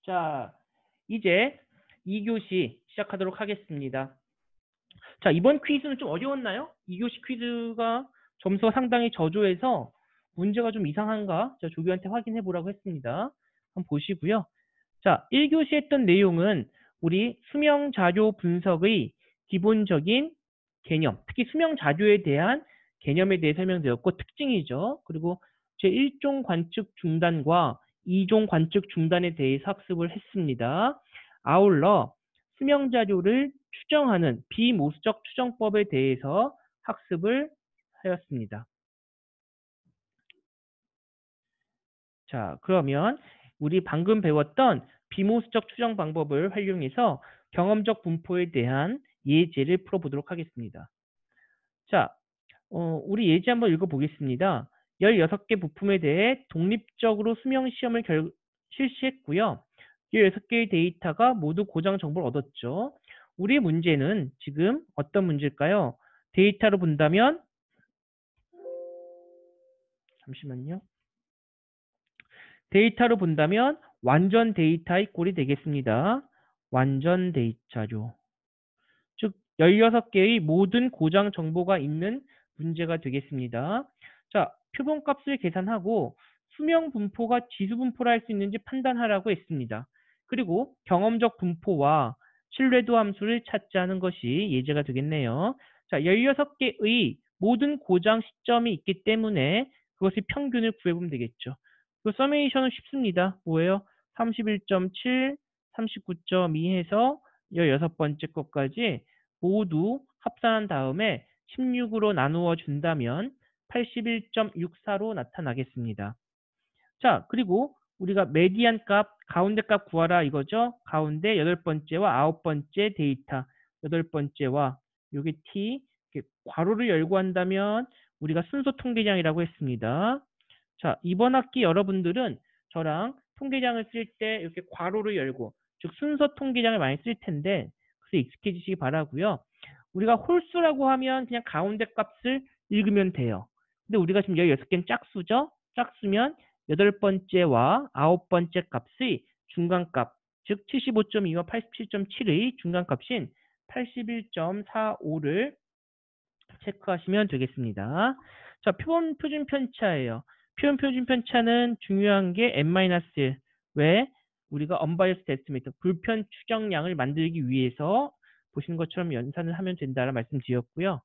자, 이제 2교시 시작하도록 하겠습니다. 자, 이번 퀴즈는 좀 어려웠나요? 2교시 퀴즈가 점수가 상당히 저조해서 문제가 좀 이상한가? 제가 조교한테 확인해 보라고 했습니다. 한번 보시고요. 자, 1교시 했던 내용은 우리 수명 자료 분석의 기본적인 개념, 특히 수명 자료에 대한 개념에 대해 설명드렸고 특징이죠. 그리고 제1종 관측 중단과 2종 관측 중단에 대해서 학습을 했습니다. 아울러 수명 자료를 추정하는 비모수적 추정법에 대해서 학습을 하였습니다. 자, 그러면 우리 방금 배웠던 비모수적 추정 방법을 활용해서 경험적 분포에 대한 예제를 풀어보도록 하겠습니다. 자, 우리 예제 한번 읽어보겠습니다. 16개 부품에 대해 독립적으로 수명 시험을 실시했고요. 16개의 데이터가 모두 고정 정보를 얻었죠. 우리 문제는 지금 어떤 문제일까요? 데이터로 본다면 잠시만요. 데이터로 본다면 완전 데이터의 꼴이 되겠습니다. 완전 데이터죠. 즉 16개의 모든 고정 정보가 있는 문제가 되겠습니다. 자, 표본값을 계산하고 수명 분포가 지수 분포라 할 수 있는지 판단하라고 했습니다. 그리고 경험적 분포와 신뢰도 함수를 찾자는 것이 예제가 되겠네요. 자, 16개의 모든 고정 시점이 있기 때문에 그것의 평균을 구해보면 되겠죠. 그 서메이션은 쉽습니다. 뭐예요? 31.7, 39.2 해서 16번째 것까지 모두 합산한 다음에 16으로 나누어 준다면 81.64로 나타나겠습니다. 자, 그리고 우리가 메디안 값, 가운데 값 구하라 이거죠. 가운데 8번째와 9번째 데이터, 8번째와 여기 T, 이렇게 괄호를 열고 한다면 우리가 순서 통계량이라고 했습니다. 자, 이번 학기 여러분들은 저랑 통계량을 쓸 때 이렇게 괄호를 열고, 즉 순서 통계량을 많이 쓸 텐데 그래서 익숙해지시기 바라고요. 우리가 홀수라고 하면 그냥 가운데 값을 읽으면 돼요. 근데 우리가 지금 16개는 짝수죠? 짝수면 8번째와 9번째 값의 중간값, 즉 75.2와 87.7의 중간값인 81.45를 체크하시면 되겠습니다. 자, 표본 표준 편차예요. 표본 표준 편차는 중요한 게 n-1. 왜? 우리가 unbiased estimate, 불편 추정량을 만들기 위해서 보시는 것처럼 연산을 하면 된다는 말씀드렸고요.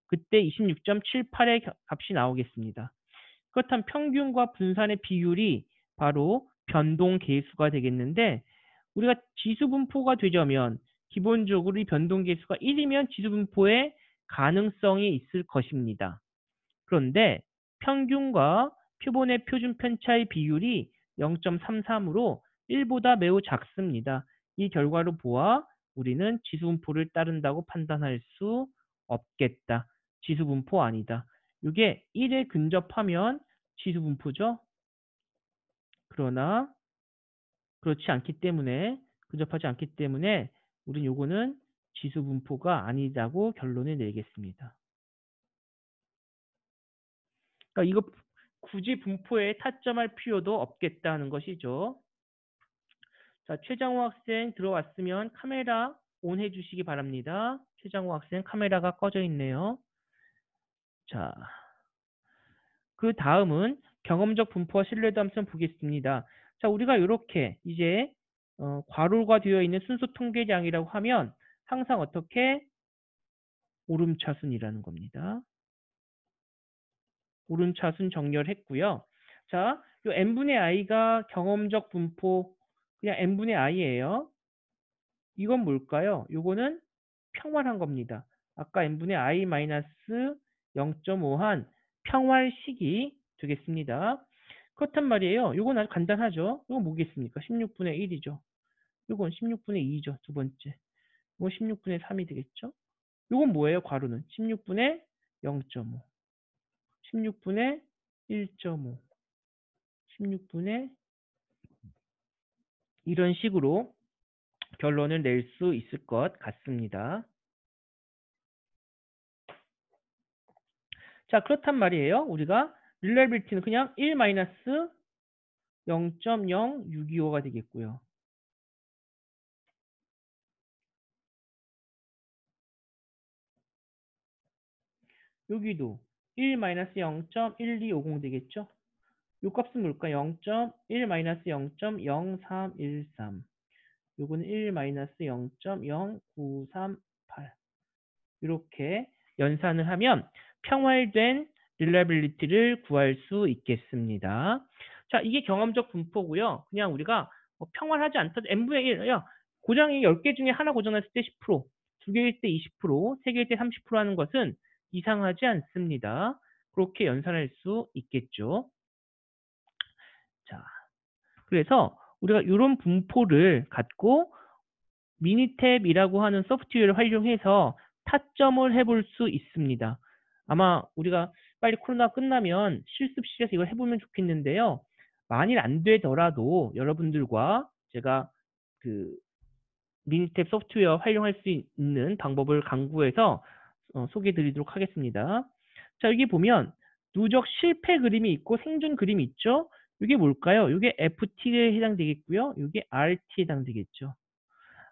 그때 26.78의 값이 나오겠습니다. 그렇다면 평균과 분산의 비율이 바로 변동 계수가 되겠는데 우리가 지수 분포가 되려면 기본적으로 이 변동 계수가 1이면 지수 분포의 가능성이 있을 것입니다. 그런데 평균과 표본의 표준 편차의 비율이 0.33으로 1보다 매우 작습니다. 이 결과로 보아 우리는 지수 분포를 따른다고 판단할 수 없겠다. 지수 분포 아니다. 이게 1에 근접하면 지수 분포죠. 그러나 그렇지 않기 때문에 근접하지 않기 때문에 우린 요거는 지수 분포가 아니다고 결론을 내겠습니다. 그러니까 이거 굳이 분포에 타점할 필요도 없겠다는 것이죠. 자, 최장호 학생 들어왔으면 카메라 온 해주시기 바랍니다. 최장호 학생 카메라가 꺼져 있네요. 자, 그 다음은 경험적 분포와 신뢰도 함수 보겠습니다. 자, 우리가 이렇게 이제 괄호가 되어 있는 순수 통계량이라고 하면 항상 어떻게 오름차순이라는 겁니다. 오름차순 정렬했고요. 자, 요 n분의 i가 경험적 분포 그냥 n분의 i예요. 이건 뭘까요? 요거는 평활한 겁니다. 아까 n분의 i 마이너스 0.5한 평활식이 되겠습니다. 그렇단 말이에요. 요건 아주 간단하죠. 이건 뭐겠습니까? 16분의 1이죠. 요건 16분의 2죠. 두 번째. 이건 16분의 3이 되겠죠. 요건 뭐예요? 괄호는 16분의 0.5, 16분의 1.5, 16분의 이런 식으로 결론을 낼 수 있을 것 같습니다. 자, 그렇단 말이에요. 우리가 릴레이빌티는 그냥 1 마이너스 0.0625가 되겠고요. 여기도 1-0.1250 되겠죠? 요 값은 뭘까? 0.1-0.0313. 요거는 1-0.0938. 이렇게 연산을 하면 평활된 reliability를 구할 수 있겠습니다. 자, 이게 경험적 분포고요. 그냥 우리가 평활하지 않다도 n분의 1, 야, 고장이 10개 중에 하나 고장났을 때 10%, 2개일 때 20%, 3개일 때 30% 하는 것은 이상하지 않습니다. 그렇게 연산할 수 있겠죠. 자, 그래서 우리가 이런 분포를 갖고 미니탭이라고 하는 소프트웨어를 활용해서 타점을 해볼 수 있습니다. 아마 우리가 빨리 코로나 끝나면 실습실에서 이걸 해보면 좋겠는데요. 만일 안 되더라도 여러분들과 제가 그 미니탭 소프트웨어 활용할 수 있는 방법을 강구해서 소개해 드리도록 하겠습니다. 자, 여기 보면 누적 실패 그림이 있고 생존 그림이 있죠? 이게 뭘까요? 이게 FT에 해당되겠고요. 이게 RT에 해당되겠죠.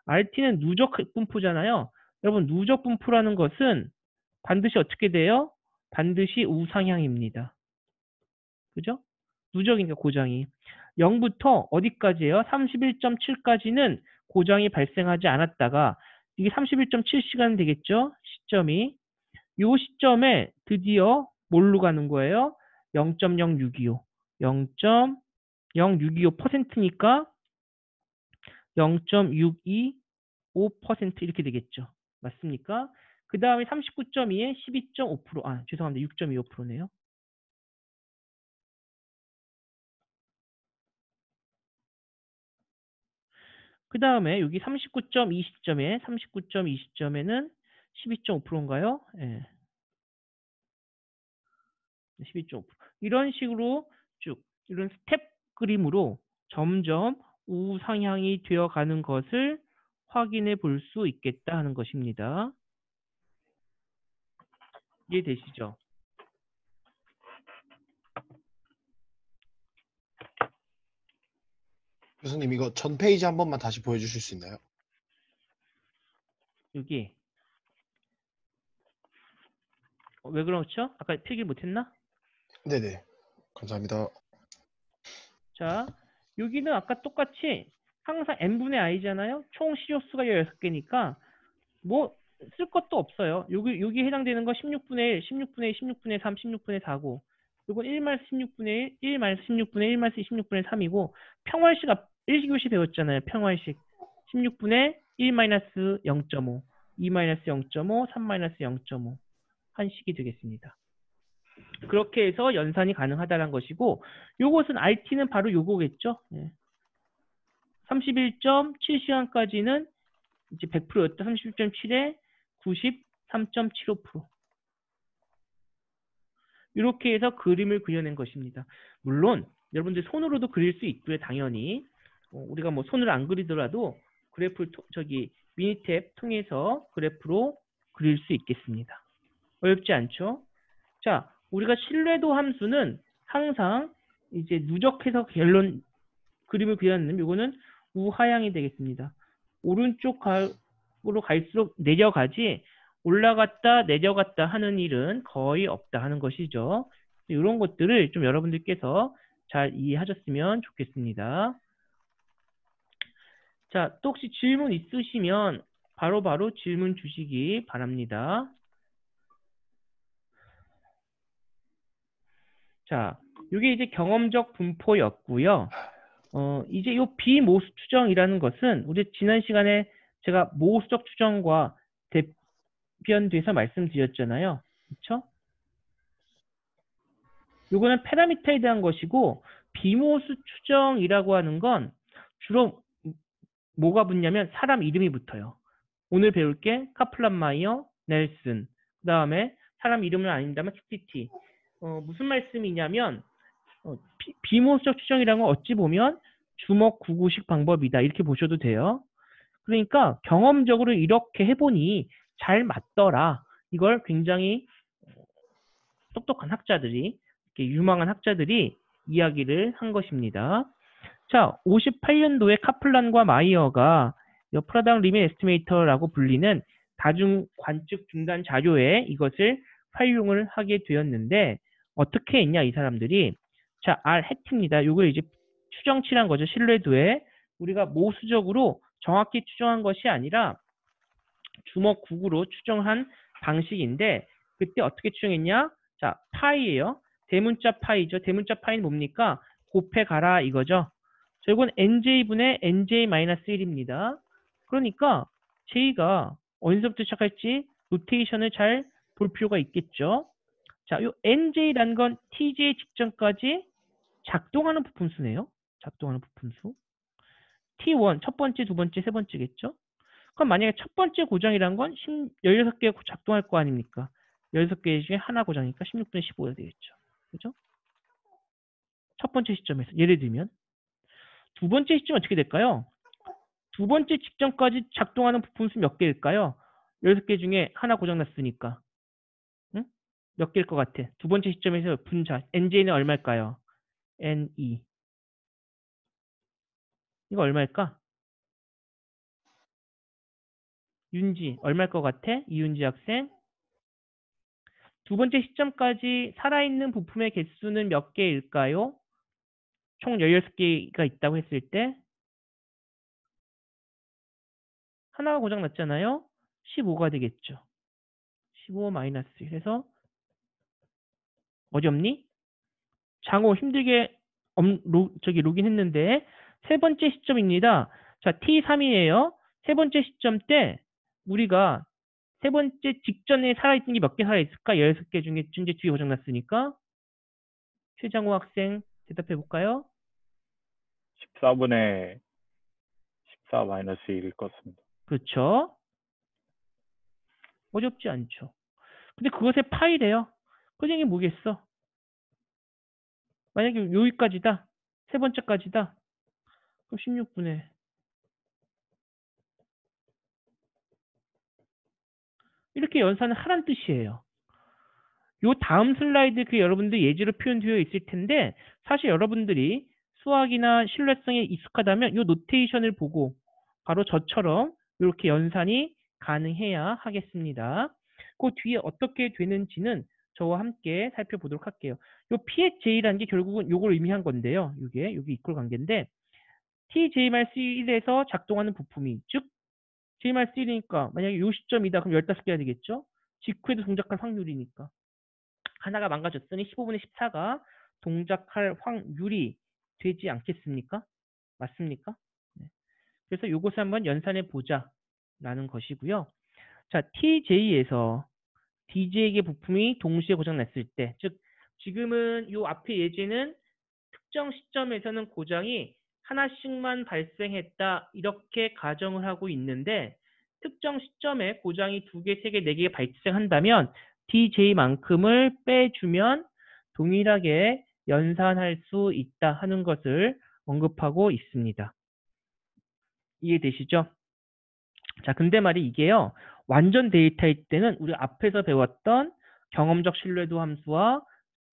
RT는 누적 분포잖아요. 여러분, 누적 분포라는 것은 반드시 어떻게 돼요? 반드시 우상향입니다. 그죠? 누적이니까 고장이. 0부터 어디까지예요? 31.7까지는 고장이 발생하지 않았다가 이게 31.7시간 되겠죠? 시점이. 요 시점에 드디어 뭘로 가는 거예요? 0.0625. 0.0625%니까 0.625% 이렇게 되겠죠. 맞습니까? 그 다음에 39.2에 12.5%, 죄송합니다. 6.25%네요. 그 다음에 여기 39.2 시점에, 39.2 시점에는 12.5%인가요? 예. 12.5%. 이런 식으로 쭉, 이런 스텝 그림으로 점점 우상향이 되어 가는 것을 확인해 볼 수 있겠다 하는 것입니다. 이해되시죠? 교수님, 이거 전 페이지 한 번만 다시 보여주실 수 있나요? 여기. 왜 그렇죠? 아까 필기 못했나? 네네. 감사합니다. 자, 여기는 아까 똑같이 항상 n분의 i잖아요. 총 시료수가 16개니까 뭐 쓸 것도 없어요. 여기 해당되는 거 16분의 1, 16분의 1, 16분의 3, 16분의 4고 이건 1-16분의 1, 1-16분의 1, 16분의 3이고 평활식 1교시 배웠잖아요. 평활식 16분의 1-0.5, 2-0.5, 3-0.5 한 식이 되겠습니다. 그렇게 해서 연산이 가능하다는 것이고 요것은 RT는 바로 요거겠죠. 31.7시간까지는 이제 100%였다. 31.7에 93.75%. 이렇게 해서 그림을 그려낸 것입니다. 물론 여러분들 손으로도 그릴 수 있고요. 당연히 우리가 뭐 손으로 안 그리더라도 그래프를 미니탭 통해서 그래프로 그릴 수 있겠습니다. 어렵지 않죠? 자, 우리가 신뢰도 함수는 항상 이제 누적해서 결론 그림을 그렸는 이거는 우하향이 되겠습니다. 오른쪽으로 갈수록 내려가지 올라갔다 내려갔다 하는 일은 거의 없다 하는 것이죠. 이런 것들을 좀 여러분들께서 잘 이해하셨으면 좋겠습니다. 자, 또 혹시 질문 있으시면 바로바로 질문 주시기 바랍니다. 자, 이게 이제 경험적 분포였고요. 이제 요 비모수 추정이라는 것은 우리 지난 시간에 제가 모수적 추정과 대변돼서 말씀드렸잖아요. 그렇죠? 요거는 파라미터에 대한 것이고 비모수 추정이라고 하는 건 주로 뭐가 붙냐면 사람 이름이 붙어요. 오늘 배울 게 카플란 마이어, 넬슨. 그 다음에 사람 이름은 아닌다면 QTT. 무슨 말씀이냐면 비모수적 추정이라는 건 어찌 보면 주먹 구구식 방법이다. 이렇게 보셔도 돼요. 그러니까 경험적으로 이렇게 해보니 잘 맞더라. 이걸 굉장히 똑똑한 학자들이, 이렇게 유망한 학자들이 이야기를 한 것입니다. 자, 58년도에 카플란과 마이어가 프라당 리밋 에스티메이터라고 불리는 다중 관측 중단 자료에 이것을 활용을 하게 되었는데 어떻게 했냐 이 사람들이. 자, R 해트입니다. 이걸 이제 추정치란 거죠. 신뢰도에 우리가 모수적으로 정확히 추정한 것이 아니라 주먹국으로 추정한 방식인데 그때 어떻게 추정했냐? 자, 파이예요. 대문자 파이죠. 대문자 파이는 뭡니까? 곱해 가라 이거죠. 자, 이건 NJ분의 NJ-1입니다. 그러니까 J가 어디서부터 시작할지 노테이션을 잘 볼 필요가 있겠죠. 자, 이 NJ라는 건 TJ 직전까지 작동하는 부품수네요. 작동하는 부품수. T1, 첫 번째, 두 번째, 세 번째겠죠. 그럼 만약에 첫 번째 고장이란 건 16개 작동할 거 아닙니까? 16개 중에 하나 고장이니까 16분의 15가 되겠죠. 그죠? 첫 번째 시점에서. 예를 들면. 두 번째 시점 어떻게 될까요? 두 번째 직전까지 작동하는 부품수 몇 개일까요? 16개 중에 하나 고장났으니까. 응? 몇 개일 것 같아? 두 번째 시점에서 분자. NJ는 얼마일까요? NE. 이거 얼마일까? 윤지. 얼마일 것 같아? 이윤지 학생. 두 번째 시점까지 살아있는 부품의 개수는 몇 개일까요? 총 16개가 있다고 했을 때 하나가 고장 났잖아요. 15가 되겠죠. 15 마이너스. 그래서 어렵니? 장호 힘들게 로긴 했는데 세 번째 시점입니다. 자, T3이에요. 세 번째 시점 때 우리가 세 번째 직전에 살아있는 게 몇 개 살아있을까? 16개 중에 이제 뒤에 고장 났으니까 최장호 학생 대답해 볼까요? 14분의 14 마이너스 1일 것 같습니다. 그렇죠. 어렵지 않죠. 근데 그것의 파이래요. 그 얘기 뭐겠어? 만약에 여기까지다. 세 번째까지다. 그럼 16분의. 이렇게 연산을 하란 뜻이에요. 요 다음 슬라이드 그 여러분들 예제로 표현되어 있을 텐데 사실 여러분들이 수학이나 신뢰성에 익숙하다면 요 노테이션을 보고 바로 저처럼 이렇게 연산이 가능해야 하겠습니다. 그 뒤에 어떻게 되는지는 저와 함께 살펴보도록 할게요. 요 PHJ라는 게 결국은 요걸 의미한 건데요. 이게 여기 이퀄 관계인데 TJ-1에서 작동하는 부품이 즉 J-1이니까 만약에 요 시점이다 그럼 15개가 되겠죠. 직후에도 동작할 확률이니까 하나가 망가졌으니 15분의 14가 동작할 확률이 되지 않겠습니까? 맞습니까? 네. 그래서 요것을 한번 연산해 보자 라는 것이고요. 자, TJ에서 DJ에게 부품이 동시에 고장났을 때, 즉 지금은 요 앞에 예제는 특정 시점에서는 고장이 하나씩만 발생했다 이렇게 가정을 하고 있는데 특정 시점에 고장이 2개, 3개, 4개 발생한다면 DJ만큼을 빼주면 동일하게 연산할 수 있다 하는 것을 언급하고 있습니다. 이해되시죠? 자, 근데 말이 이게요. 완전 데이터일 때는 우리 앞에서 배웠던 경험적 신뢰도 함수와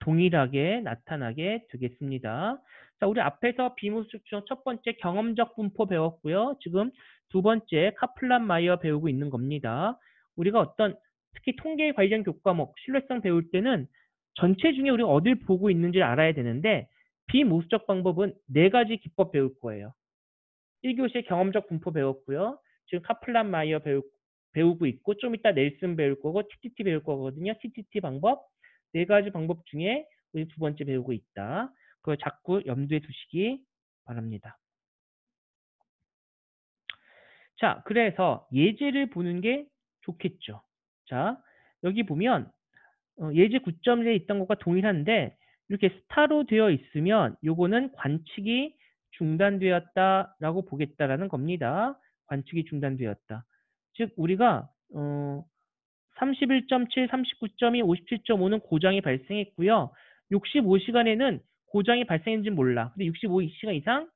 동일하게 나타나게 되겠습니다. 자, 우리 앞에서 비무수적 추정 첫 번째 경험적 분포 배웠고요. 지금 두 번째 카플란 마이어 배우고 있는 겁니다. 우리가 어떤 특히 통계 관련 교과목 신뢰성 배울 때는 전체 중에 우리가 어딜 보고 있는지를 알아야 되는데 비무수적 방법은 4가지 기법 배울 거예요. 1교시에 경험적 분포 배웠고요. 지금 카플란 마이어 배우고 있고 좀 이따 넬슨 배울 거고 TTT 배울 거거든요. TTT 방법 4가지 방법 중에 우리 두 번째 배우고 있다. 그걸 자꾸 염두에 두시기 바랍니다. 자, 그래서 예제를 보는 게 좋겠죠. 자, 여기 보면 예제 9.1에 있던 것과 동일한데 이렇게 스타로 되어 있으면 요거는 관측이 중단되었다라고 보겠다라는 겁니다. 관측이 중단되었다. 즉 우리가 31.7, 39.2, 57.5는 고장이 발생했고요. 65시간에는 고장이 발생했는지 몰라. 근데 65시간 이상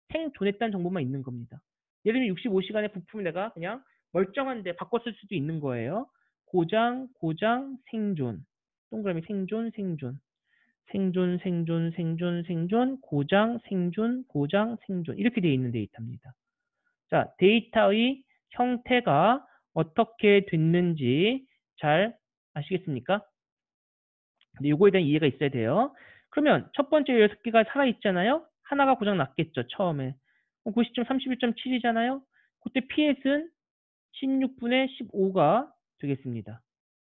생존했다는 정보만 있는 겁니다. 예를 들면 65시간의 부품을 내가 그냥 멀쩡한데 바꿨을 수도 있는 거예요. 고장, 고장, 생존. 동그라미 생존, 생존. 생존, 생존, 생존, 생존, 고장, 생존, 고장, 생존 이렇게 되어 있는 데이터입니다. 자, 데이터의 형태가 어떻게 됐는지 잘 아시겠습니까? 근데 요거에 대한 이해가 있어야 돼요. 그러면 첫 번째 16개가 살아있잖아요. 하나가 고장 났겠죠, 처음에. 90점 31.7이잖아요. 그때 PS는 16분의 15가 되겠습니다.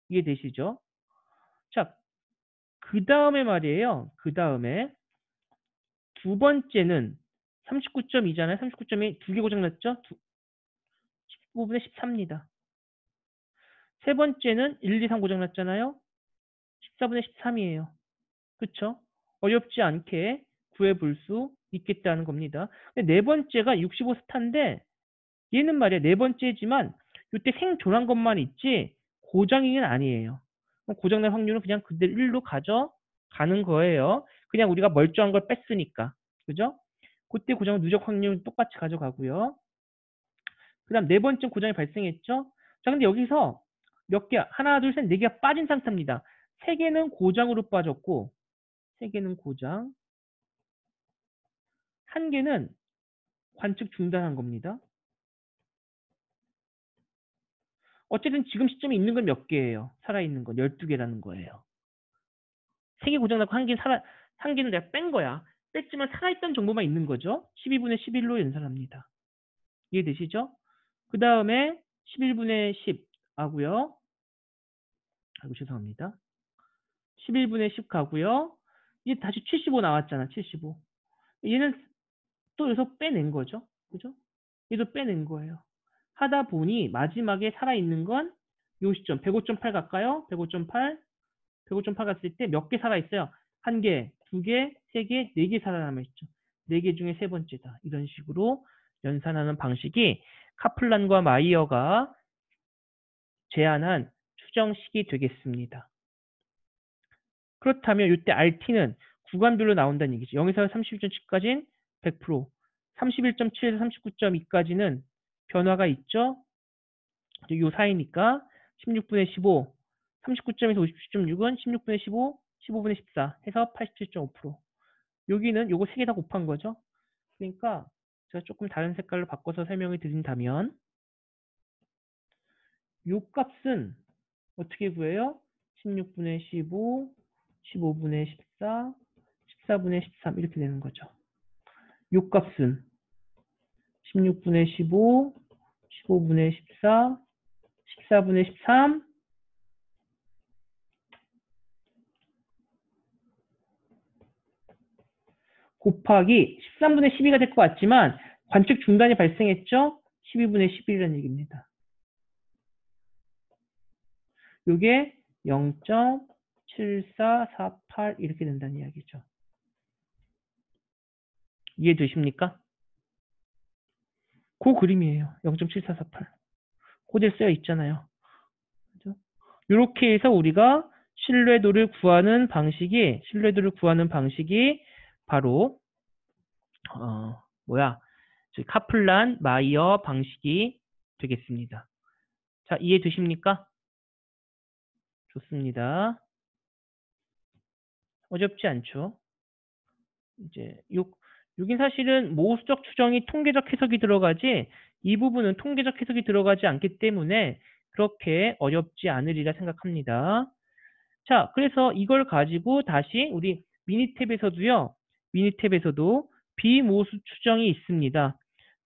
이해되시죠? 자, 그 다음에 말이에요. 그 다음에 두 번째는 39.2잖아요. 39.2 두 개 고장 났죠? 15분의 14입니다. 세 번째는 1, 2, 3 고장 났잖아요. 14분의 13이에요. 그쵸? 어렵지 않게 구해볼 수 있겠다는 겁니다. 근데 네 번째가 65스타인데 얘는 말이야 네 번째지만 이때 생존한 것만 있지 고장이는 아니에요. 고장날 확률은 그냥 그대로 1로 가져가는 거예요. 그냥 우리가 멀쩡한 걸 뺐으니까. 그죠? 그때 고장 누적 확률은 똑같이 가져가고요. 그 다음 네 번째 고장이 발생했죠? 자, 근데 여기서 몇 개, 하나, 둘, 셋, 네 개가 빠진 상태입니다. 세 개는 고장으로 빠졌고, 세 개는 고장, 한 개는 관측 중단한 겁니다. 어쨌든 지금 시점에 있는 건 몇 개예요? 살아있는 건 12개라는 거예요. 3개 고장나고 한 개는 내가 뺀 거야. 뺐지만 살아있던 정보만 있는 거죠. 12분의 11로 연산합니다. 이해되시죠? 그 다음에 11분의 10 하고요. 아이고 죄송합니다. 11분의 10 가고요. 이제 다시 75 나왔잖아. 75. 얘는 또 여기서 빼낸 거죠. 그죠? 얘도 빼낸 거예요. 하다 보니 마지막에 살아있는 건 요 시점 105.8 갈까요? 105.8 105.8 갔을 때 몇 개 살아있어요? 한 개, 두 개, 세 개, 네 개 살아남아있죠. 네 개 중에 세 번째다. 이런 식으로 연산하는 방식이 카플란과 마이어가 제안한 추정식이 되겠습니다. 그렇다면 이때 RT는 구간별로 나온다는 얘기죠. 0에서 31.7까지는 100%, 31.7에서 39.2까지는 변화가 있죠. 이 사이니까 16분의 15, 39점에서 57.6은 16분의 15, 15분의 14 해서 87.5%. 여기는 요거 3개 다 곱한 거죠. 그러니까 제가 조금 다른 색깔로 바꿔서 설명을 드린다면 요 값은 어떻게 구해요? 16분의 15, 15분의 14, 14분의 13 이렇게 되는 거죠. 요 값은 16분의 15, 15분의 14, 14분의 13 곱하기 13분의 12가 될 것 같지만 관측 중단이 발생했죠? 12분의 11이라는 얘기입니다. 이게 0.7448 이렇게 된다는 이야기죠. 이해되십니까? 그 그림이에요. 0.7448. 코드에 쓰여 있잖아요. 그죠? 이렇게 해서 우리가 신뢰도를 구하는 방식이 바로 카플란 마이어 방식이 되겠습니다. 자, 이해되십니까? 좋습니다. 어렵지 않죠? 이제 여긴 사실은 모수적 추정이 통계적 해석이 들어가지 이 부분은 통계적 해석이 들어가지 않기 때문에 그렇게 어렵지 않으리라 생각합니다. 자, 그래서 이걸 가지고 다시 우리 미니탭에서도 비모수 추정이 있습니다.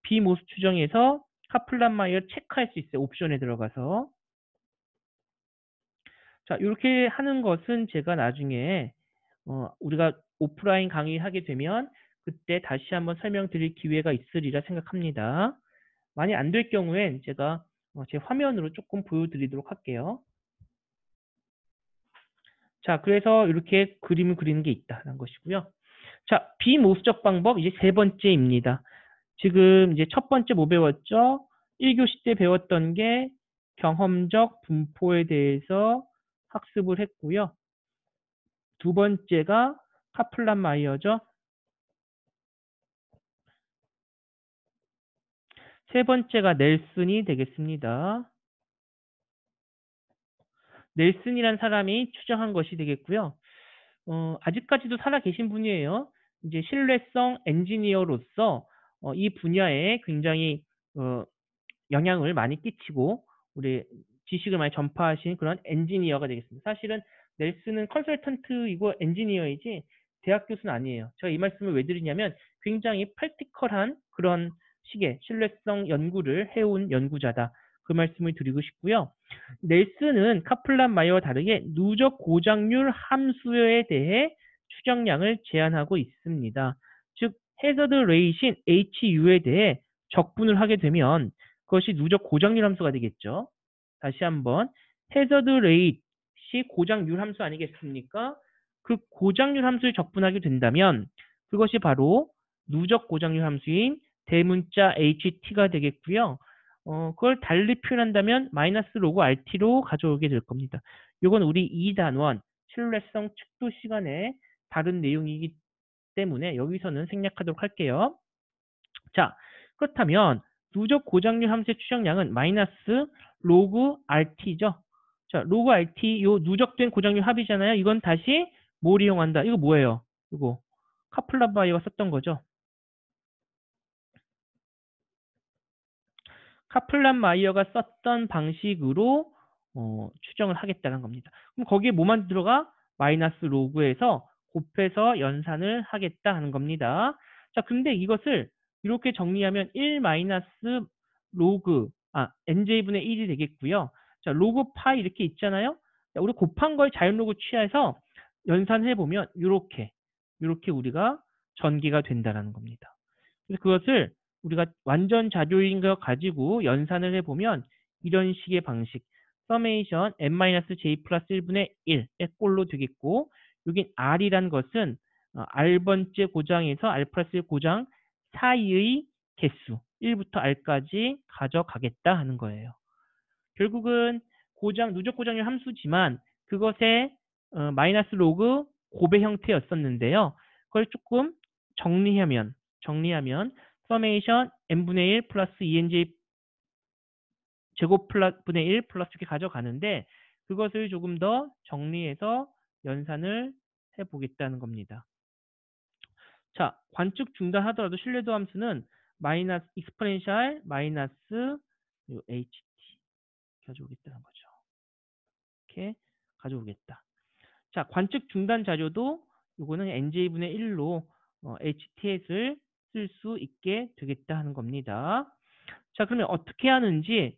비모수 추정에서 카플란 마이어 체크할 수 있어요. 옵션에 들어가서. 자, 이렇게 하는 것은 제가 나중에 우리가 오프라인 강의하게 되면 그때 다시 한번 설명드릴 기회가 있으리라 생각합니다. 만약 안 될 경우엔 제가 제 화면으로 조금 보여드리도록 할게요. 자, 그래서 이렇게 그림을 그리는 게 있다는 것이고요. 자, 비모수적 방법 이제 세 번째입니다. 지금 이제 첫 번째 뭐 배웠죠? 1교시 때 배웠던 게 경험적 분포에 대해서 학습을 했고요. 두 번째가 카플란 마이어죠. 세 번째가 넬슨이 되겠습니다. 넬슨이란 사람이 추정한 것이 되겠고요. 아직까지도 살아 계신 분이에요. 이제 신뢰성 엔지니어로서 이 분야에 굉장히 영향을 많이 끼치고 우리 지식을 많이 전파하신 그런 엔지니어가 되겠습니다. 사실은 넬슨은 컨설턴트이고 엔지니어이지 대학 교수는 아니에요. 제가 이 말씀을 왜 드리냐면 굉장히 프랙티컬한 그런 식의 신뢰성 연구를 해온 연구자다. 그 말씀을 드리고 싶고요. 넬슨은 카플란 마이어와 다르게 누적 고장률 함수에 대해 추정량을 제한하고 있습니다. 즉 해저드 레이신 HU에 대해 적분을 하게 되면 그것이 누적 고장률 함수가 되겠죠. 다시 한번 해저드 레이시 고장률 함수 아니겠습니까? 그 고장률 함수를 적분하게 된다면 그것이 바로 누적 고장률 함수인 대문자 HT가 되겠고요. 그걸 달리 표현한다면 마이너스 로그 RT로 가져오게 될 겁니다. 이건 우리 2단원 신뢰성 측도 시간에 다른 내용이기 때문에 여기서는 생략하도록 할게요. 자, 그렇다면 누적 고장률 함수의 추정량은 마이너스 로그 RT죠. 자, 로그 RT 요 누적된 고장률 합이잖아요. 이건 다시 뭘 이용한다? 이거 뭐예요? 이거 카플란 바이어가 썼던 거죠. 카플란 마이어가 썼던 방식으로 추정을 하겠다는 겁니다. 그럼 거기에 뭐만 들어가? 마이너스 로그에서 곱해서 연산을 하겠다 하는 겁니다. 자, 근데 이것을 이렇게 정리하면 1 마이너스 로그, nj분의 1이 되겠고요. 자, 로그 파이 이렇게 있잖아요. 자, 우리 곱한 걸 자연로그 취해서 연산해보면 이렇게 우리가 전개가 된다는 겁니다. 그래서 그것을 우리가 완전 자료인 거 가지고 연산을 해보면 이런 식의 방식 서메이션 n-j 플러스 1분의 1의 꼴로 되겠고 여긴 r이란 것은 r번째 고장에서 r 플러스 1 고장 사이의 개수 1부터 r까지 가져가겠다 하는 거예요. 결국은 누적 고장률 함수지만 그것의 마이너스 로그 곱의 형태였었는데요. 그걸 조금 정리하면 서메이션 n분의 1 플러스 2nj 제곱 분의 1 플러스 이렇게 가져가는데 그것을 조금 더 정리해서 연산을 해보겠다는 겁니다. 자, 관측 중단하더라도 신뢰도 함수는 마이너스 익스포넨셜 마이너스 ht 가져오겠다는 거죠. 이렇게 가져오겠다. 자, 관측 중단 자료도 이거는 nj분의 1로 hts를 쓸 수 있게 되겠다 하는 겁니다. 자, 그러면 어떻게 하는지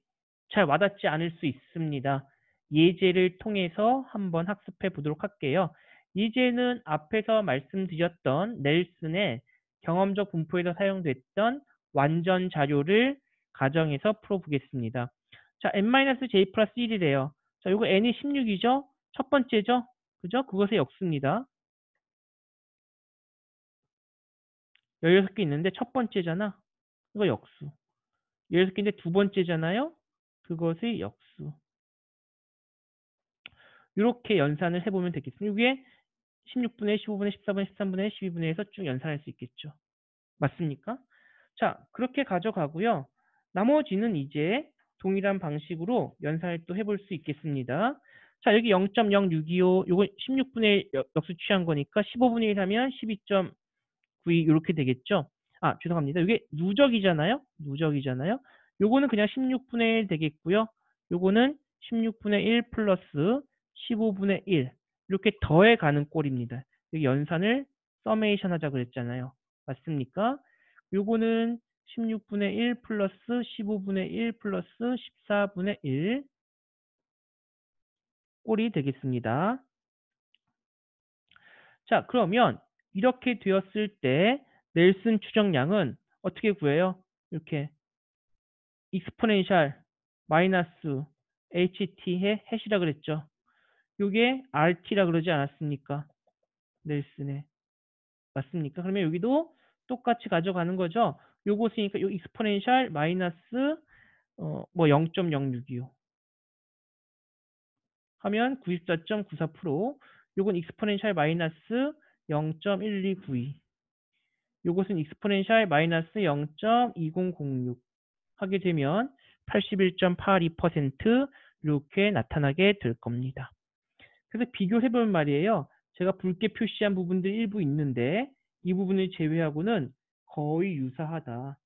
잘 와닿지 않을 수 있습니다. 예제를 통해서 한번 학습해 보도록 할게요. 예제는 앞에서 말씀드렸던 넬슨의 경험적 분포에서 사용됐던 완전 자료를 가정해서 풀어보겠습니다. 자, n-j 플러스 1이래요. 자, 이거 n이 16이죠? 첫 번째죠? 그죠? 그것의 역수입니다. 16개 있는데 첫 번째잖아. 이거 역수. 16개인데 두 번째잖아요. 그것의 역수. 이렇게 연산을 해보면 되겠습니다. 이게 16분의 15분의 14분의 13분의 12분의에서 쭉 연산할 수 있겠죠. 맞습니까? 자, 그렇게 가져가고요. 나머지는 이제 동일한 방식으로 연산을 또 해볼 수 있겠습니다. 자, 여기 0.0625, 요거 16분의 역수 취한 거니까 15분의 1 하면 12.92 이렇게 되겠죠. 죄송합니다. 이게 누적이잖아요. 요거는 그냥 16분의 1 되겠고요. 요거는 16분의 1 플러스 15분의 1 이렇게 더해 가는 꼴입니다. 여기 연산을 서메이션 하자 그랬잖아요. 맞습니까? 요거는 16분의 1 플러스 15분의 1 플러스 14분의 1 꼴이 되겠습니다. 자, 그러면 이렇게 되었을 때 넬슨 추정량은 어떻게 구해요? 이렇게 익스포넨셜 마이너스 ht의 해시라 그랬죠. 요게 rt라 그러지 않았습니까? 넬슨의. 맞습니까? 그러면 여기도 똑같이 가져가는 거죠. 요것이니까 요 익스포넨셜 마이너스 0.0625 하면 94.94%. 요건 익스포넨셜 마이너스 0.1292. 요것은 익스포넨셜 마이너스 0.2006 하게 되면 81.82% 이렇게 나타나게 될 겁니다. 그래서 비교해보면 말이에요. 제가 붉게 표시한 부분들이 일부 있는데 이 부분을 제외하고는 거의 유사하다.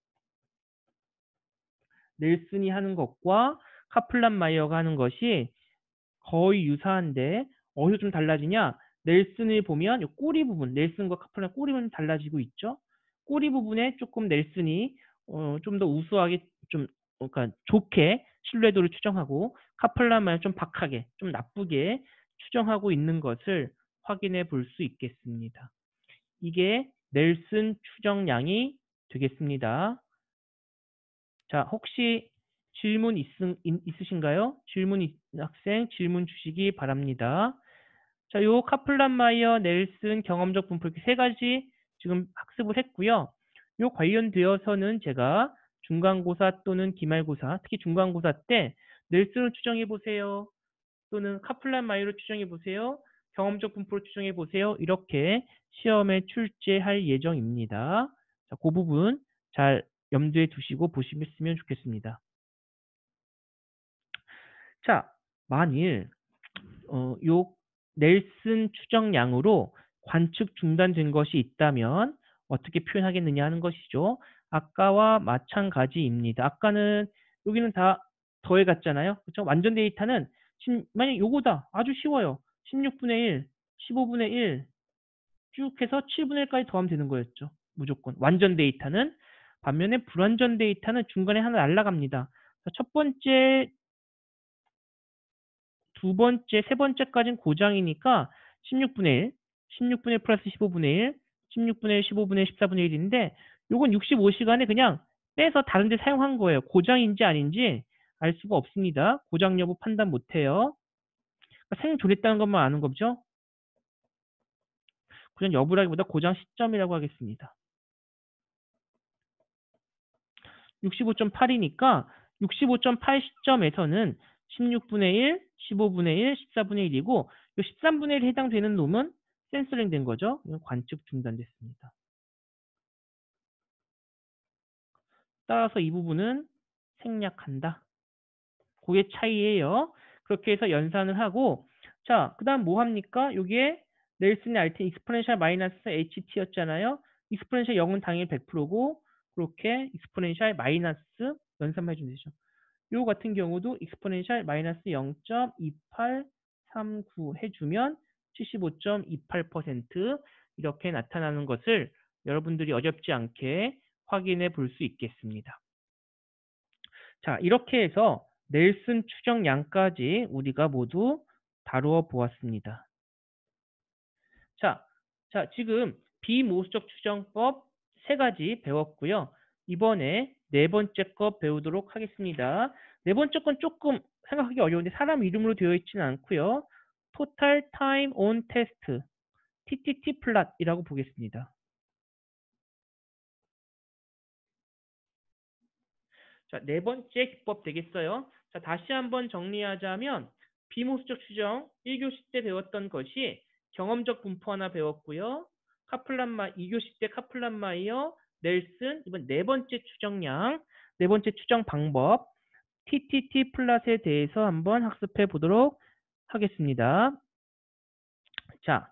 넬슨이 하는 것과 카플란 마이어가 하는 것이 거의 유사한데 어디서 좀 달라지냐? 넬슨을 보면 이 꼬리 부분, 넬슨과 카플란 꼬리 부분 달라지고 있죠. 꼬리 부분에 조금 넬슨이 좀 더 우수하게 좀 그러니까 좋게 신뢰도를 추정하고 카플란 마이어 좀 박하게, 좀 나쁘게 추정하고 있는 것을 확인해 볼 수 있겠습니다. 이게 넬슨 추정량이 되겠습니다. 자, 혹시 질문 있으신가요? 학생 질문 주시기 바랍니다. 자, 요 카플란 마이어, 넬슨, 경험적 분포 이렇게 세 가지 지금 학습을 했고요. 요 관련되어서는 제가 중간고사 또는 기말고사, 특히 중간고사 때 넬슨을 추정해 보세요. 또는 카플란 마이어를 추정해 보세요. 경험적 분포를 추정해 보세요. 이렇게 시험에 출제할 예정입니다. 자, 그 부분 잘 염두에 두시고 보시면 좋겠습니다. 자, 만일 요 넬슨 추정량으로 관측 중단된 것이 있다면 어떻게 표현하겠느냐 하는 것이죠. 아까와 마찬가지입니다. 아까는 여기는 다 더해갔잖아요. 그렇죠? 완전 데이터는 만약 요거다. 아주 쉬워요. 16분의 1, 15분의 1 쭉 해서 7분의 1까지 더하면 되는 거였죠. 무조건. 완전 데이터는. 반면에 불완전 데이터는 중간에 하나 날라갑니다. 첫 번째, 두 번째, 세 번째까지는 고장이니까 16분의 1, 16분의 1 플러스 15분의 1, 16분의 1, 15분의 1, 14분의 1인데 요건 65시간에 그냥 빼서 다른 데 사용한 거예요. 고장인지 아닌지 알 수가 없습니다. 고장 여부 판단 못해요. 그러니까 생존했다는 것만 아는 거죠. 고장 여부라기보다 고장 시점이라고 하겠습니다. 65.8이니까 65.8 시점에서는 16분의 1, 15분의 1, 14분의 1이고 이 13분의 1에 해당되는 놈은 센서링 된 거죠. 이건 관측 중단됐습니다. 따라서 이 부분은 생략한다. 그게 차이예요. 그렇게 해서 연산을 하고 자, 그 다음 뭐 합니까? 요게 넬슨의 알텐 익스포넨셜 마이너스 HT였잖아요. 익스포넨셜 0은 당연히 100%고 그렇게 익스포넨셜 마이너스 연산만 해주면 되죠. 요 같은 경우도 익스포넨셜 마이너스 0.2839 해주면 75.28% 이렇게 나타나는 것을 여러분들이 어렵지 않게 확인해 볼 수 있겠습니다. 자, 이렇게 해서 넬슨 추정량까지 우리가 모두 다루어 보았습니다. 자, 지금 비모수적 추정법 세 가지 배웠고요. 이번에 네 번째 거 배우도록 하겠습니다. 네 번째 건 조금 생각하기 어려운데 사람 이름으로 되어 있지는 않고요. Total Time on Test, TTT 플롯이라고 보겠습니다. 자, 네 번째 기법 되겠어요. 자, 다시 한번 정리하자면 비모수적 추정 1교시 때 배웠던 것이 경험적 분포 하나 배웠고요. 2교시 때 카플란 마이어, 넬슨, 이번 네 번째 추정량, 네 번째 추정 방법 TTT 플롯에 대해서 한번 학습해 보도록 하겠습니다. 자,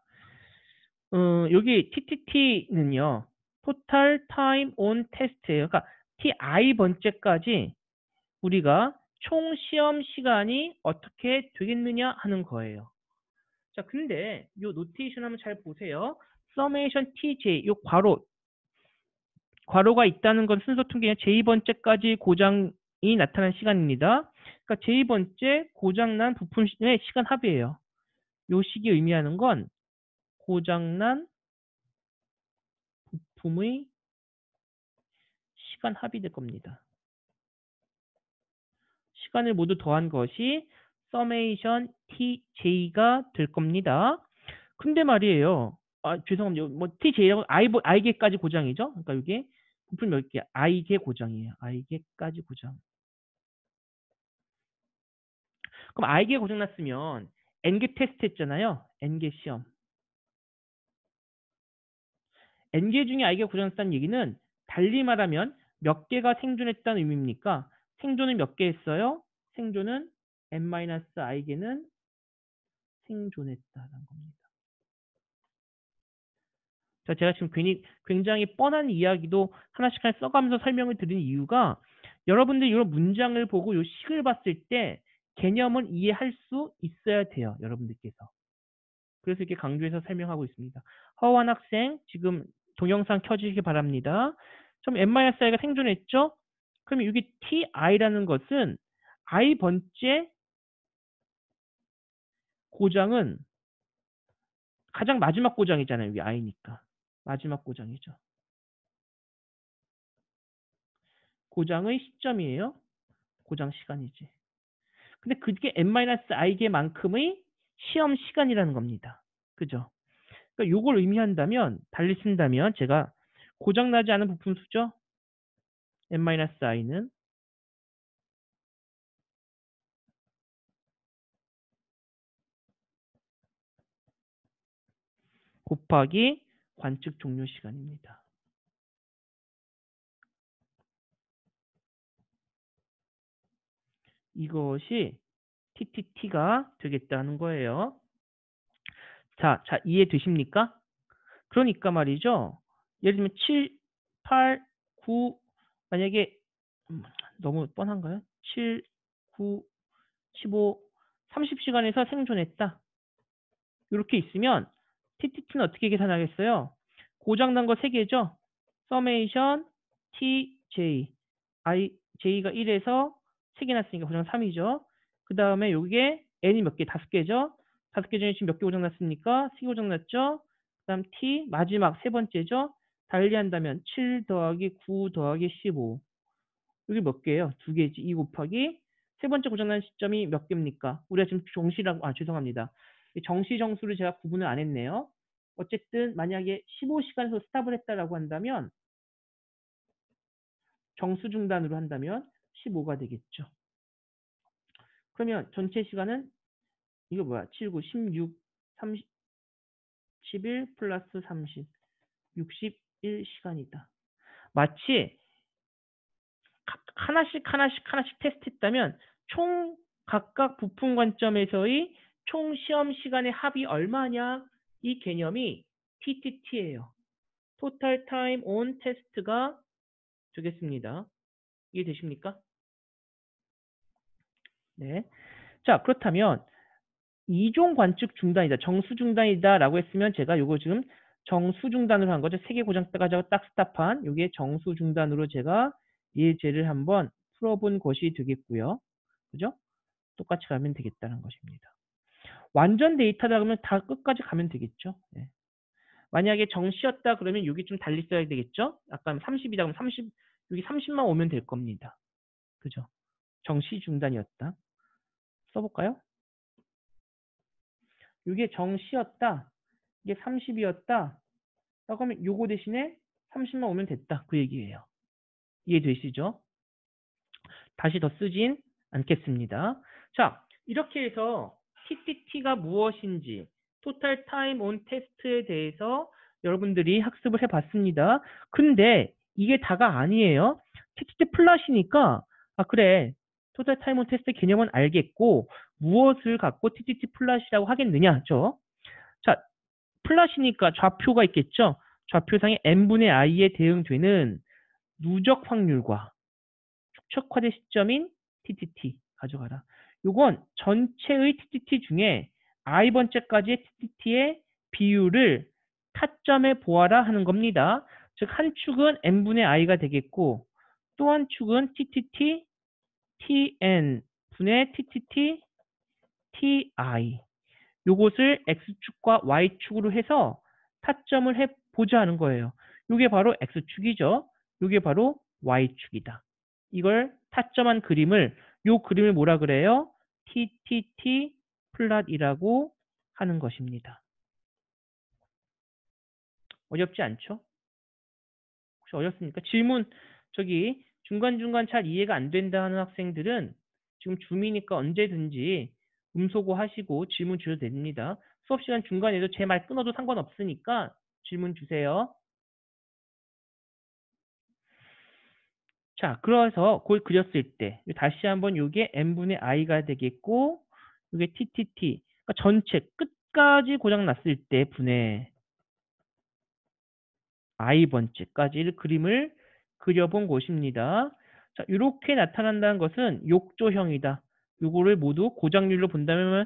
여기 TTT는요. Total Time on Test예요. 그러니까 TI 번째까지 우리가 총 시험 시간이 어떻게 되겠느냐 하는 거예요. 자, 근데 요 노테이션 한번 잘 보세요. summation tj 요 괄호가 있다는 건 순서 통계의 j 번째까지 고장이 나타난 시간입니다. 그러니까 j 번째 고장난 부품의 시간 합이에요. 요 식이 의미하는 건 고장난 부품의 시간 합이 될 겁니다. 시간을 모두 더한 것이 summation tj가 될 겁니다. 근데 말이에요. 아, 죄송합니다. 뭐 tj라고 i개까지 고장이죠. 그러니까 이게 부품 몇 개? i개 고장이에요. i개까지 고장. 그럼 i개 고장 났으면 n개 테스트 했잖아요. n개 시험. n개 중에 i개 고장 났다는 얘기는 달리 말하면 몇 개가 생존했다는 의미입니까? 생존은 몇 개 했어요? 생존은 n-i개는 생존했다는 겁니다. 자, 제가 지금 굉장히 뻔한 이야기도 하나씩 써가면서 설명을 드리는 이유가 여러분들이 이런 문장을 보고 이 식을 봤을 때 개념은 이해할 수 있어야 돼요. 여러분들께서. 그래서 이렇게 강조해서 설명하고 있습니다. 허원 학생 지금 동영상 켜주시기 바랍니다. 좀 n-i가 생존했죠? 그러면 여기 ti라는 것은 i번째 고장은 가장 마지막 고장이잖아요. 여기 i니까. 마지막 고장이죠. 고장의 시점이에요. 고장 시간이지. 근데 그게 n-i계만큼의 시험 시간이라는 겁니다. 그죠? 그러니까 이걸 의미한다면, 달리 쓴다면 제가 고장나지 않은 부품 수죠? n-i는 곱하기 관측 종료 시간입니다. 이것이 TTT가 되겠다는 거예요. 자, 이해되십니까? 그러니까 말이죠. 예를 들면 7, 8, 9, 만약에 너무 뻔한가요? 7, 9, 15, 30시간에서 생존했다. 이렇게 있으면 TTT는 어떻게 계산하겠어요? 고장난 거 3개죠? 서메이션 TJ J가 1에서 3개 났으니까 고장 3이죠. 그 다음에 요게 N이 몇 개? 5개죠? 5개 중에 지금 몇 개 고장 났습니까? 3개 고장 났죠? 그 다음 T 마지막 세 번째죠? 달리한다면 7 더하기 9 더하기 15 여기 몇 개예요? 2개지. 2 곱하기 세 번째 고장난 시점이 몇 개입니까? 우리가 지금 정시라고 죄송합니다. 정시 정수를 제가 구분을 안 했네요. 어쨌든 만약에 15시간에서 스탑을 했다라고 한다면 정수 중단으로 한다면 15가 되겠죠. 그러면 전체 시간은 이거 뭐야? 7, 9, 16, 30, 11 플러스 30, 61시간이다. 마치 하나씩 테스트했다면 총 각각 부품 관점에서의 총 시험 시간의 합이 얼마냐? 이 개념이 TTT예요. Total Time on Test가 되겠습니다. 이해되십니까? 네. 자, 그렇다면 이종 관측 중단이다. 정수 중단이다 라고 했으면 제가 요거 지금 정수 중단으로 한 거죠. 3개 고장 가지고 딱 스탑한 요게 정수 중단으로 제가 예제를 한번 풀어본 것이 되겠고요. 그죠? 똑같이 가면 되겠다는 것입니다. 완전 데이터다 그러면 다 끝까지 가면 되겠죠. 네. 만약에 정시였다 그러면 여기 좀 달리 써야 되겠죠. 아까 30이다 그러면 30, 여기 30만 오면 될 겁니다. 그죠? 정시 중단이었다. 써볼까요? 이게 정시였다. 이게 30이었다. 그러면 요거 대신에 30만 오면 됐다. 그 얘기예요. 이해되시죠? 다시 더 쓰진 않겠습니다. 자, 이렇게 해서 TTT가 무엇인지 토탈 타임 온 테스트에 대해서 여러분들이 학습을 해봤습니다. 근데 이게 다가 아니에요. TTT 플러시니까 그래 토탈 타임 온 테스트 개념은 알겠고 무엇을 갖고 TTT 플러시라고 하겠느냐죠. 자, 플러시니까 좌표가 있겠죠. 좌표상에 n분의 i에 대응되는 누적 확률과 축적화된 시점인 TTT 가져가라. 요건 전체의 TTT 중에 i번째까지의 TTT의 비율을 타점에 보아라 하는 겁니다. 즉 한 축은 n분의 i가 되겠고 또 한 축은 TTT tn 분의 TTT ti 요것을 x축과 y축으로 해서 타점을 해보자 하는 거예요. 요게 바로 x축이죠. 요게 바로 y축이다. 이걸 타점한 그림을 요 그림을 뭐라 그래요? TTT 플롯이라고 하는 것입니다. 어렵지 않죠? 혹시 어렵습니까? 질문 저기 중간중간 잘 이해가 안 된다 하는 학생들은 지금 줌이니까 언제든지 음소거 하시고 질문 주셔도 됩니다. 수업 시간 중간에도 제 말 끊어도 상관없으니까 질문 주세요. 자, 그래서 그걸 그렸을 때 다시 한번 이게 n분의 i가 되겠고 이게 TTT 그러니까 전체 끝까지 고장 났을 때 분해 i번째까지 그림을 그려본 것입니다. 자, 이렇게 나타난다는 것은 욕조형이다. 요거를 모두 고작률로 본다면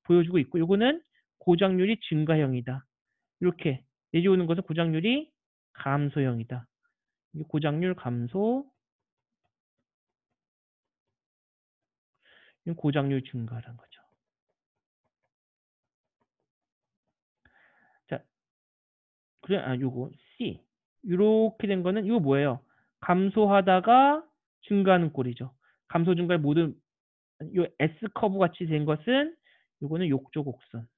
보여주고 있고, 요거는 고작률이 증가형이다. 이렇게 내려오는 것은 고작률이 감소형이다. 이게 고작률 감소, 이건 고작률 증가라는 거죠. 자, 그래, 요거 C. 이렇게 된 거는 이거 뭐예요? 감소하다가 증가하는 꼴이죠. 감소 증가의 모든 요 S 커브 같이 된 것은 요거는 욕조 곡선.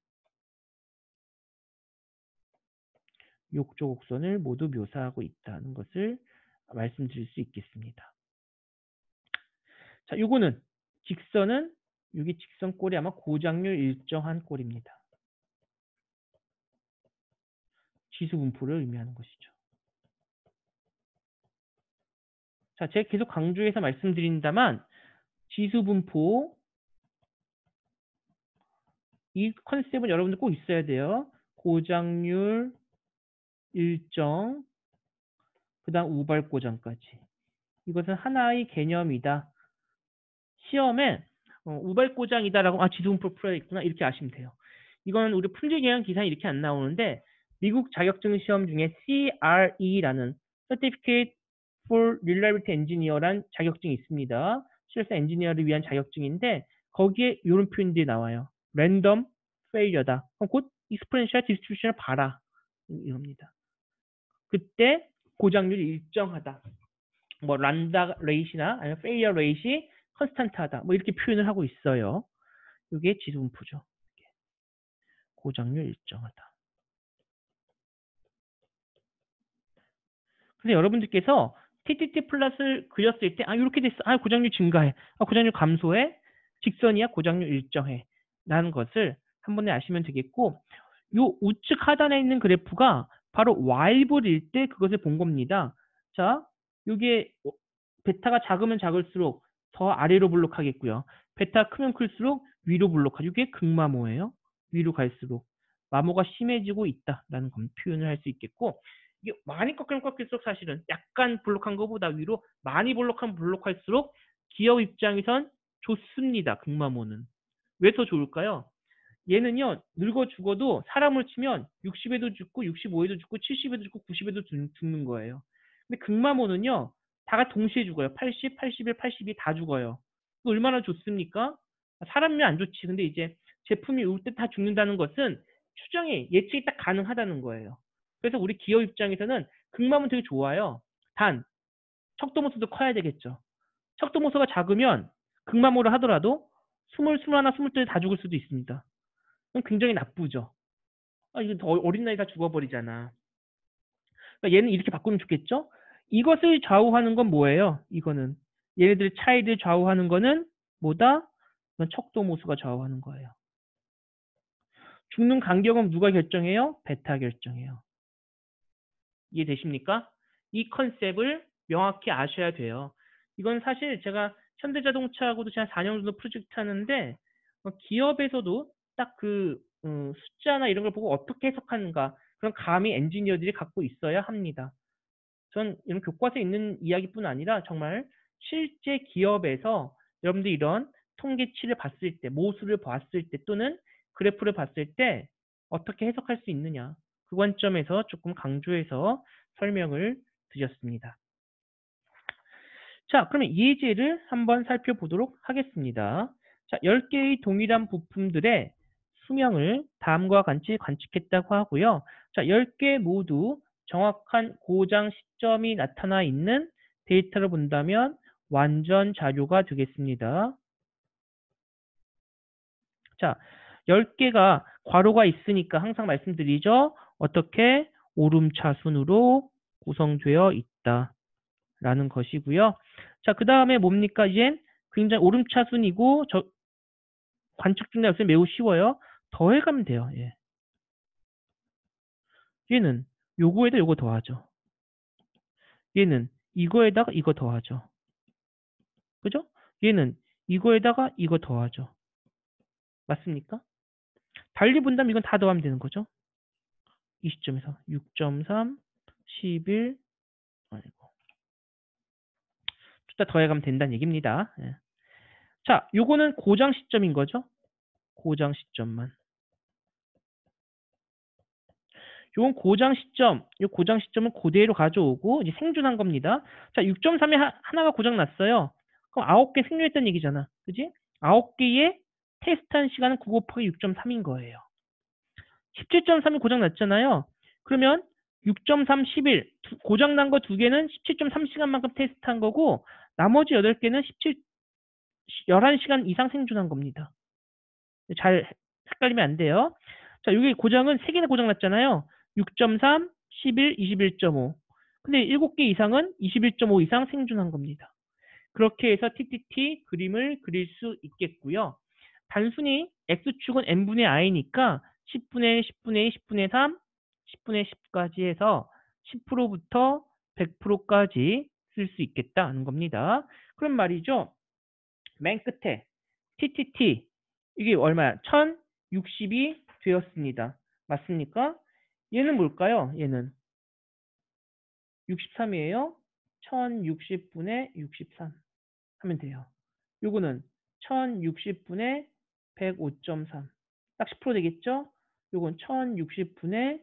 욕조 곡선을 모두 묘사하고 있다는 것을 말씀드릴 수 있겠습니다. 자, 요거는 직선은 여기 직선 꼴이 아마 고작률 일정한 꼴입니다. 지수 분포를 의미하는 것이죠. 자, 제가 계속 강조해서 말씀드린다만 지수 분포 이 컨셉은 여러분들 꼭 있어야 돼요. 고작률 일정 그다음 우발 고정까지. 이것은 하나의 개념이다. 시험에 우발고장이다라고 지수분포 풀어야 있구나 이렇게 아시면 돼요. 이건 우리 풀리기형 기사에 이렇게 안 나오는데 미국 자격증 시험 중에 CRE라는 Certificate for Reliability Engineer란 자격증이 있습니다. 실사 엔지니어를 위한 자격증인데 거기에 이런 표현들이 나와요. Random Failure다. 그럼 곧 Exponential Distribution을 봐라. 이겁니다. 그때 고작률이 일정하다. 뭐 란다 레이시나 아니면 페일리어 레이시 컨스탄트하다. 뭐 이렇게 표현을 하고 있어요. 이게 지수 분포죠. 고작률 일정하다. 근데 여러분들께서 TTT 플랫을 그렸을 때 이렇게 됐어. 고작률 증가해. 고작률 감소해. 직선이야. 고작률 일정해. 라는 것을 한 번에 아시면 되겠고 요 우측 하단에 있는 그래프가 바로 Y볼일 때 그것을 본 겁니다. 자, 요게 베타가 작으면 작을수록 더 아래로 블록하겠고요. 베타 크면 클수록 위로 블록하죠. 이게 극마모예요. 위로 갈수록 마모가 심해지고 있다라는 표현을 할 수 있겠고 이게 많이 꺾이면 꺾일수록 사실은 약간 블록한 것보다 위로 많이 블록하면 블록할수록 기업 입장에선 좋습니다. 극마모는. 왜 더 좋을까요? 얘는요 늙어 죽어도 사람을 치면 60에도 죽고 65에도 죽고 70에도 죽고 90에도 죽는 거예요. 근데 극마모는요 다가 동시에 죽어요. 80, 81, 82 다 죽어요. 얼마나 좋습니까? 사람이 안 좋지. 근데 이제 제품이 올 때 다 죽는다는 것은 추정이 예측이 딱 가능하다는 거예요. 그래서 우리 기업 입장에서는 극마모는 되게 좋아요. 단 척도모소도 커야 되겠죠. 척도모소가 작으면 극마모를 하더라도 20, 21, 22에 다 죽을 수도 있습니다. 그럼 굉장히 나쁘죠. 이거 더 어린 나이 다 죽어버리잖아. 그러니까 얘는 이렇게 바꾸면 좋겠죠? 이것을 좌우하는 건 뭐예요? 이거는 얘네들 차이를 좌우하는 거는 뭐다? 이건 척도모수가 좌우하는 거예요. 죽는 간격은 누가 결정해요? 베타 결정해요. 이해되십니까? 이 컨셉을 명확히 아셔야 돼요. 이건 사실 제가 현대자동차하고도 제가 4년 정도 프로젝트 하는데 기업에서도 딱 그 숫자나 이런 걸 보고 어떻게 해석하는가 그런 감이 엔지니어들이 갖고 있어야 합니다. 전 이런 교과서에 있는 이야기뿐 아니라 정말 실제 기업에서 여러분들이 이런 통계치를 봤을 때, 모수를 봤을 때 또는 그래프를 봤을 때 어떻게 해석할 수 있느냐 그 관점에서 조금 강조해서 설명을 드렸습니다. 자, 그러면 예제를 한번 살펴보도록 하겠습니다. 자, 10개의 동일한 부품들의 수명을 다음과 같이 관측했다고 하고요. 자, 10개 모두 정확한 고장 시점이 나타나 있는 데이터를 본다면 완전 자료가 되겠습니다. 자, 10개가 괄호가 있으니까 항상 말씀드리죠. 어떻게 오름차순으로 구성되어 있다. 라는 것이고요. 자, 그 다음에 뭡니까? 이젠 굉장히 오름차순이고 관측 중에 없으면 매우 쉬워요. 더해가면 돼요. 예. 얘는 요거에다 요거 더하죠. 얘는 이거에다가 이거 더하죠. 그죠? 얘는 이거에다가 이거 더하죠. 맞습니까? 달리 본다면 이건 다 더하면 되는 거죠. 이 시점에서 6.3, 11, 아이고. 좀 더 더해가면 된다는 얘기입니다. 예. 자, 요거는 고장 시점인 거죠. 고장 시점만. 요건 고장 시점, 요 고장 시점은 그대로 가져오고 이제 생존한 겁니다. 자, 6.3에 하나가 고장 났어요. 그럼 9개 생존했다는 얘기잖아. 그지? 9개의 테스트한 시간은 9 곱하기 6.3인 거예요. 17.3이 고장 났잖아요. 그러면 6.3, 11 고장 난 거 2개는 17.3시간만큼 테스트한 거고 나머지 8개는 11시간 이상 생존한 겁니다. 잘 헷갈리면 안 돼요. 자, 여기 고장은 3개나 고장 났잖아요. 6.3, 11, 21.5. 근데 7개 이상은 21.5 이상 생존한 겁니다. 그렇게 해서 TTT 그림을 그릴 수 있겠고요. 단순히 X축은 n분의 i니까 10분의 10분의 10분의 3, 10분의 10까지 해서 10%부터 100%까지 쓸 수 있겠다는 겁니다. 그럼 말이죠. 맨 끝에 TTT 이게 얼마야? 1060이 되었습니다. 맞습니까? 얘는 뭘까요? 얘는 63이에요. 1060분의 63 하면 돼요. 요거는 1060분의 105.3 딱 10% 되겠죠? 요건 1060분의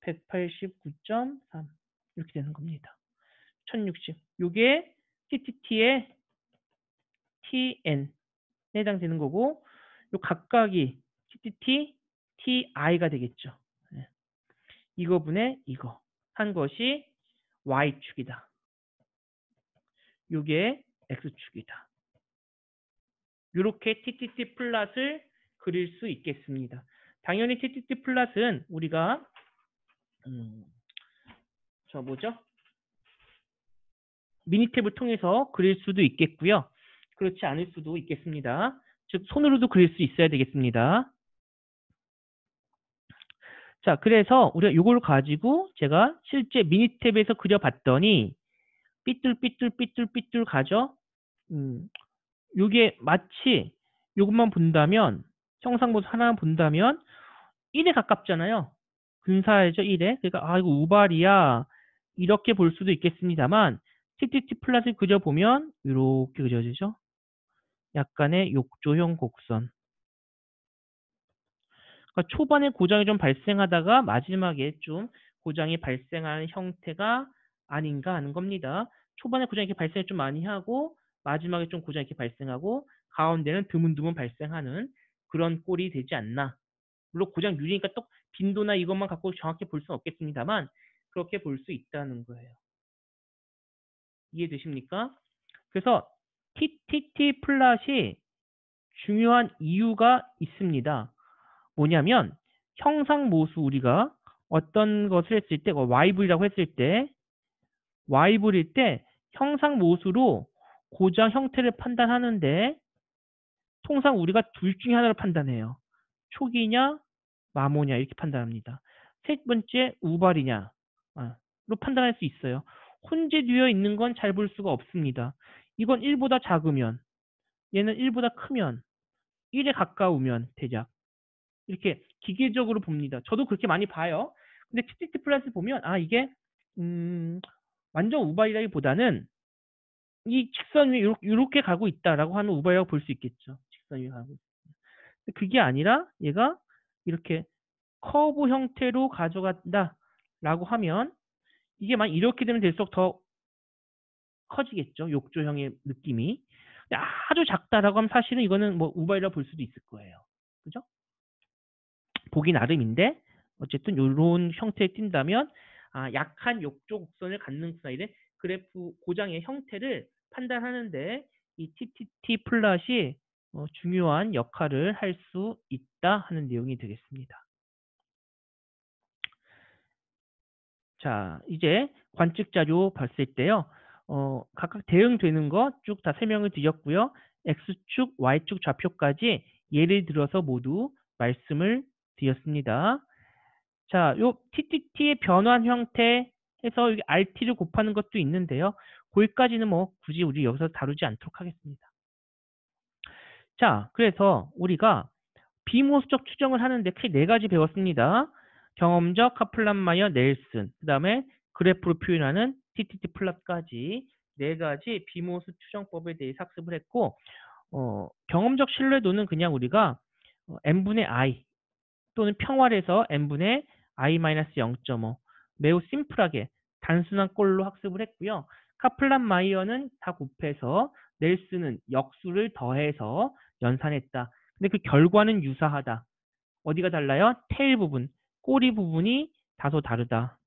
189.3 이렇게 되는 겁니다. 1060 요게 TTT의 TN에 해당되는 거고 요 각각이 TTT, TI가 되겠죠. 네. 이거분의 이거 한 것이 Y축이다. 요게 X축이다. 이렇게 TTT 플랫을 그릴 수 있겠습니다. 당연히 TTT 플랫은 우리가 미니탭을 통해서 그릴 수도 있겠고요. 그렇지 않을 수도 있겠습니다. 즉 손으로도 그릴 수 있어야 되겠습니다. 자, 그래서 우리가 이걸 가지고 제가 실제 미니탭에서 그려봤더니 삐뚤삐뚤 가죠. 요게 마치 요것만 본다면 형상모습 하나만 본다면 1에 가깝잖아요. 근사하죠 1에. 그러니까 이거 우발이야 이렇게 볼 수도 있겠습니다만 TTT 플랫을 그려보면 이렇게 그려지죠. 약간의 욕조형 곡선. 그러니까 초반에 고장이 좀 발생하다가 마지막에 좀 고장이 발생하는 형태가 아닌가 하는 겁니다. 초반에 고장이 이렇게 발생을 좀 많이 하고 마지막에 좀 고장이 이렇게 발생하고 가운데는 드문드문 발생하는 그런 꼴이 되지 않나. 물론 고장 유리니까 또 빈도나 이것만 갖고 정확히 볼 수는 없겠습니다만 그렇게 볼 수 있다는 거예요. 이해되십니까? 그래서 TTT 플랫이 중요한 이유가 있습니다. 뭐냐면 형상모수 우리가 어떤 것을 했을 때 Y불이라고 했을 때 Y불일 때 형상모수로 고장 형태를 판단하는데 통상 우리가 둘 중에 하나를 판단해요. 초기냐 마모냐 이렇게 판단합니다. 세 번째 우발이냐 로 판단할 수 있어요. 혼재되어 있는 건 잘 볼 수가 없습니다. 이건 1보다 작으면 얘는 1보다 크면 1에 가까우면 대략 이렇게 기계적으로 봅니다. 저도 그렇게 많이 봐요. 근데 TTT 플랫을 보면 이게 완전 우발이라기보다는 이 직선 위에 이렇게 가고 있다라고 하면 우발이라고 볼 수 있겠죠. 직선 위에 가고 있습니다. 그게 아니라 얘가 이렇게 커브 형태로 가져간다라고 하면 이게 만 이렇게 되면 될수록 더 커지겠죠. 욕조형의 느낌이. 근데 아주 작다라고 하면 사실은 이거는 뭐 우발이라고 볼 수도 있을 거예요. 그죠? 보기 나름인데 어쨌든 이런 형태에 띈다면 약한 욕조 곡선을 갖는구나 이런 그래프 고장의 형태를 판단하는데 이 TTT 플랫이 중요한 역할을 할 수 있다 하는 내용이 되겠습니다. 자, 이제 관측 자료 봤을 때요. 각각 대응되는 거 쭉 다 설명을 드렸고요. X축, Y축 좌표까지 예를 들어서 모두 말씀을 드렸습니다. 자, 요 TTT의 변환 형태 해서 여기 RT를 곱하는 것도 있는데요. 거기까지는 뭐 굳이 우리 여기서 다루지 않도록 하겠습니다. 자, 그래서 우리가 비모수적 추정을 하는데 크게 4가지 배웠습니다. 경험적, 카플란 마이어, 넬슨, 그 다음에 그래프로 표현하는 TTT 플롯까지 네 가지 비모수 추정법에 대해 학습을 했고, 경험적 신뢰도는 그냥 우리가 n분의 i 또는 평활에서 n분의 i-0.5 매우 심플하게 단순한 꼴로 학습을 했고요. 카플란 마이어는 다 곱해서 넬스는 역수를 더해서 연산했다. 근데 그 결과는 유사하다. 어디가 달라요? 테일 부분, 꼬리 부분이 다소 다르다.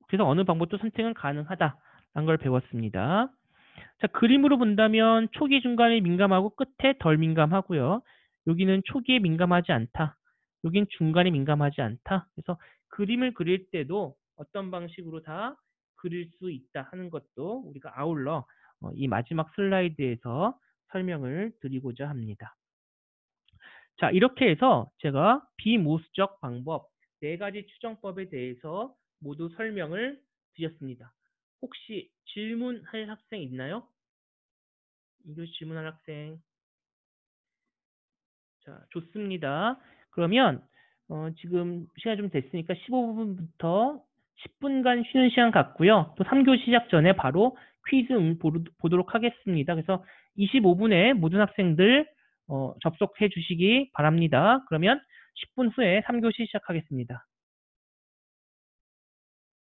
그래서 어느 방법도 선택은 가능하다라는 걸 배웠습니다. 자, 그림으로 본다면 초기 중간에 민감하고 끝에 덜 민감하고요. 여기는 초기에 민감하지 않다. 여긴 중간에 민감하지 않다. 그래서 그림을 그릴 때도 어떤 방식으로 다 그릴 수 있다 하는 것도 우리가 아울러 이 마지막 슬라이드에서 설명을 드리고자 합니다. 자, 이렇게 해서 제가 비모수적 방법 네 가지 추정법에 대해서 모두 설명을 드렸습니다. 혹시 질문할 학생 있나요? 이거 질문할 학생. 자, 좋습니다. 그러면 지금 시간이 좀 됐으니까 15분부터 10분간 쉬는 시간 갖고요. 또 3교시 시작 전에 바로 퀴즈 보도록 하겠습니다. 그래서 25분에 모든 학생들 접속해 주시기 바랍니다. 그러면 10분 후에 3교시 시작하겠습니다.